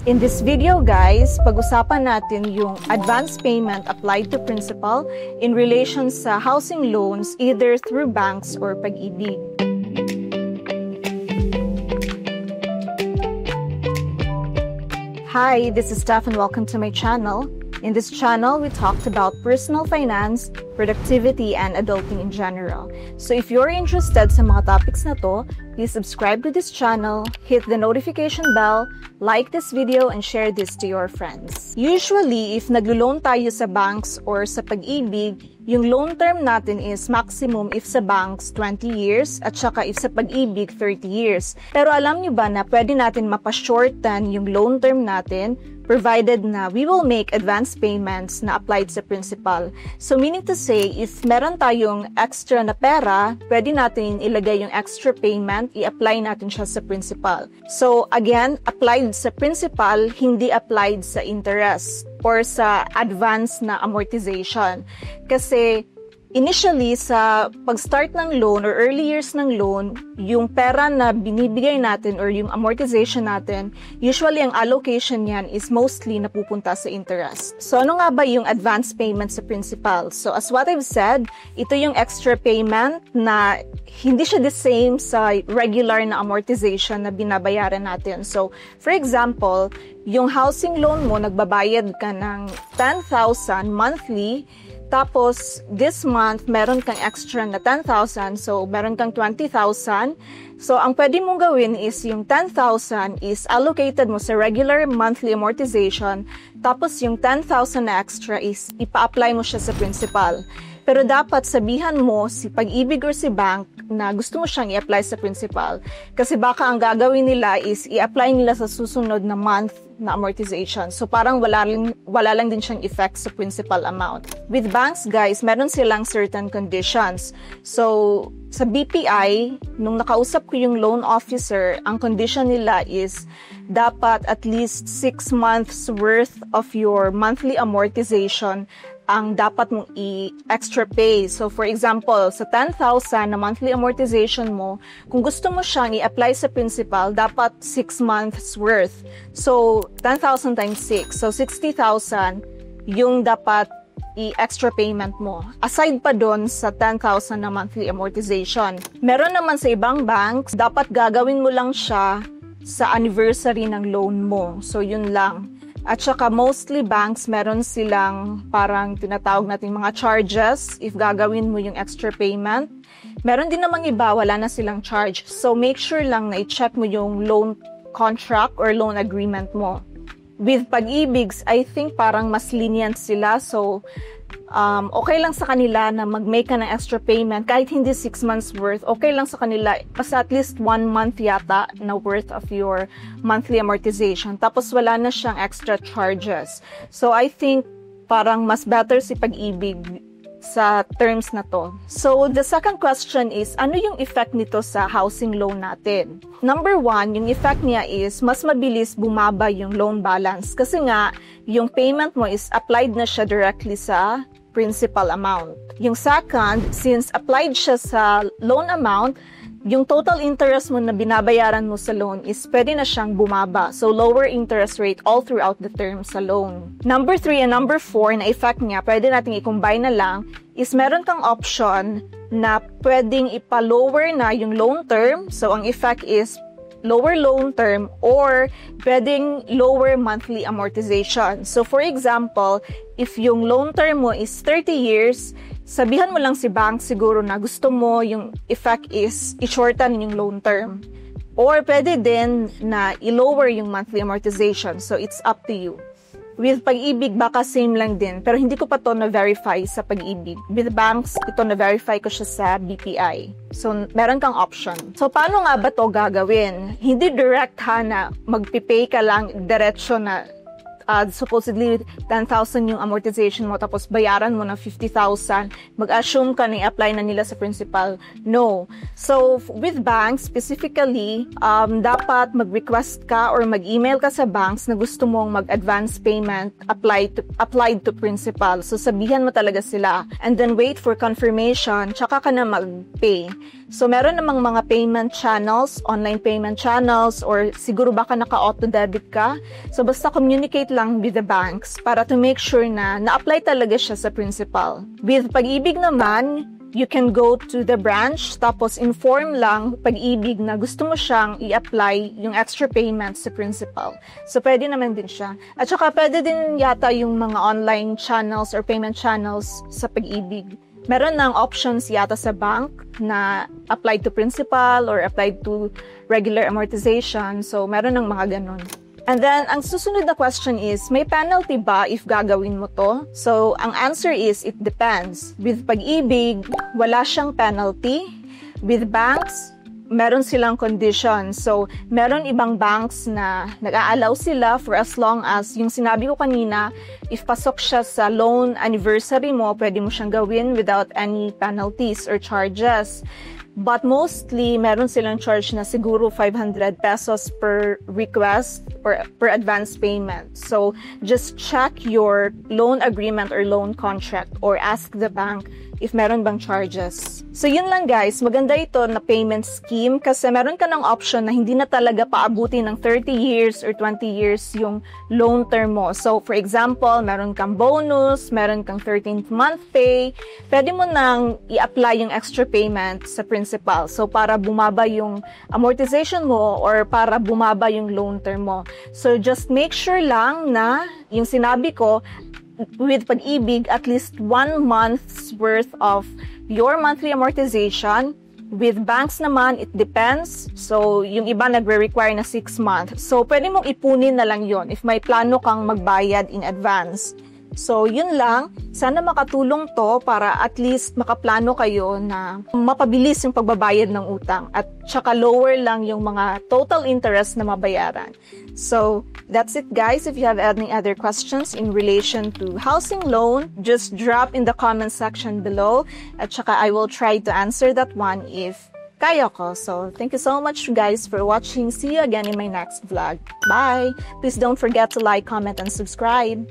In this video guys, pag-usapan natin yung advance payment applied to principal in relation sa housing loans either through banks or Pag-ibig. Hi, this is Steph and welcome to my channel. In this channel, we talked about personal finance, productivity, and adulting in general. So if you're interested sa mga topics na to, please subscribe to this channel, hit the notification bell, like this video, and share this to your friends. Usually, if naglo-loan tayo sa banks or sa Pag-ibig, yung loan term natin is maximum if sa banks 20 years at saka if sa Pag-ibig 30 years. Pero alam nyo ba na pwede natin mapa-shorten yung loan term natin provided na we will make advance payments na applied sa principal. So meaning to say, if meron tayong extra na pera, pwede natin ilagay yung extra payment, i-apply natin siya sa principal. So again, applied sa principal, hindi applied sa interest or sa advance na amortization. Kasi initially, sa pag-start ng loan or early years ng loan, yung pera na binibigay natin or yung amortization natin, usually ang allocation niyan is mostly napupunta sa interest. So ano nga ba yung advance payment sa principal? So as what I've said, ito yung extra payment na hindi siya the same sa regular na amortization na binabayaran natin. So for example, yung housing loan mo, nagbabayad ka ng 10,000 monthly. Tapos, this month, meron kang extra na 10,000. So, meron kang 20,000. So, ang pwede mong gawin is yung 10,000 is allocated mo sa regular monthly amortization. Tapos, yung 10,000 na extra is ipa-apply mo siya sa principal. Pero dapat sabihan mo si Pag-ibig or si bank na gusto mo siyang i-apply sa principal. Kasi baka ang gagawin nila is i-apply nila sa susunod na month na amortization. So parang wala lang din siyang effect sa principal amount. With banks, guys, meron silang certain conditions. So sa BPI, nung nakausap ko yung loan officer, ang condition nila is dapat at least 6 months worth of your monthly amortization ang dapat mong i-extra pay. So, for example, sa 10,000 na monthly amortization mo, kung gusto mo siyang i-apply sa principal, dapat 6 months worth. So, 10,000 times 6. So, 60,000 yung dapat i-extra payment mo. Aside pa doon sa 10,000 na monthly amortization. Meron naman sa ibang banks, dapat gagawin mo lang siya sa anniversary ng loan mo. So, yun lang. At saka mostly banks, meron silang parang tinatawag nating mga charges if gagawin mo yung extra payment. Meron din namang iba, wala na silang charge. So make sure lang na i-check mo yung loan contract or loan agreement mo. With Pag-ibig, I think parang mas lenient sila. So okay lang sa kanila na mag-make ka ng extra payment kahit hindi 6 months worth. Okay lang sa kanila basta at least 1 month yata na worth of your monthly amortization. Tapos wala na siyang extra charges. So I think parang mas better si Pag-ibig sa terms na to. So the second question is, ano yung effect nito sa housing loan natin? Number 1, yung effect niya is mas mabilis bumaba yung loan balance kasi nga yung payment mo is applied na siya directly sa principal amount. Yung second, since applied siya sa loan amount, yung total interest mo na binabayaran mo sa loan is pwede na siyang bumaba. So, lower interest rate all throughout the term sa loan. Number 3 and number 4 na effect niya, pwede natin i-combine na lang, is meron kang option na pwedeng ipa-lower na yung loan term. So, ang effect is lower loan term or pwedeng lower monthly amortization. So, for example, if yung loan term mo is 30 years, sabihan mo lang si bank siguro na gusto mo yung effect is i-shorten yung loan term. Or pwede din na i-lower yung monthly amortization. So, it's up to you. With Pag-ibig, baka same lang din. Pero hindi ko pa to na-verify sa Pag-ibig. With banks, ito na-verify ko siya sa BPI. So, meron kang option. So, paano nga ba to gagawin? Hindi direct ha na magpipay ka lang diretso na supposedly 10,000 yung amortization mo tapos bayaran mo ng 50,000, mag-assume ka na i-apply na nila sa principal. No. So, with banks, specifically, dapat mag-request ka or mag-email ka sa banks na gusto mong mag-advance payment applied to principal. So, sabihan mo talaga sila. And then, wait for confirmation, tsaka ka na mag-pay. So, meron namang mga payment channels, online payment channels, or siguro baka naka-auto debit ka. So, basta communicate lang with the banks para to make sure na na-apply talaga siya sa principal. With Pag-ibig naman, you can go to the branch, tapos inform lang Pag-ibig na gusto mo siyang i-apply yung extra payment sa principal. So, pwede naman din siya. At saka, pwede din yata yung mga online channels or payment channels sa Pag-ibig. Meron ng options yata sa bank na applied to principal or applied to regular amortization. So, meron ng mga ganun. And then, ang susunod na question is, may penalty ba if gagawin mo to? So, ang answer is, it depends. With Pag-ibig, wala siyang penalty. With banks, meron silang conditions. So, meron ibang banks na nag-a-allow sila for as long as, yung sinabi ko kanina, if pasok siya sa loan anniversary mo, pwede mo siyang gawin without any penalties or charges. But mostly, meron silang charge na siguro 500 pesos per request or per advance payment. So, just check your loan agreement or loan contract or ask the bank if meron bang charges. So, yun lang guys. Maganda ito na payment scheme kasi meron ka ng option na hindi na talaga paabuti ng 30 years or 20 years yung loan term mo. So, for example, meron kang bonus, meron kang 13th month pay, pwede mo nang i-apply yung extra payment sa principal. So, para bumaba yung amortization mo or para bumaba yung loan term mo. So, just make sure lang na yung sinabi ko, with Pag-ibig, at least 1 month's worth of your monthly amortization. With banks naman, it depends. So, yung iba nagre-require na 6 months. So, pwede mong ipunin na lang yon if may plano kang magbayad in advance. So, yun lang. Sana makatulong to para at least makaplano kayo na mapabilis yung pagbabayad ng utang at tsaka lower lang yung mga total interest na mabayaran. So, that's it guys. If you have any other questions in relation to housing loan, just drop in the comment section below at tsaka I will try to answer that one if kaya ko. So, thank you so much guys for watching. See you again in my next vlog. Bye! Please don't forget to like, comment, and subscribe.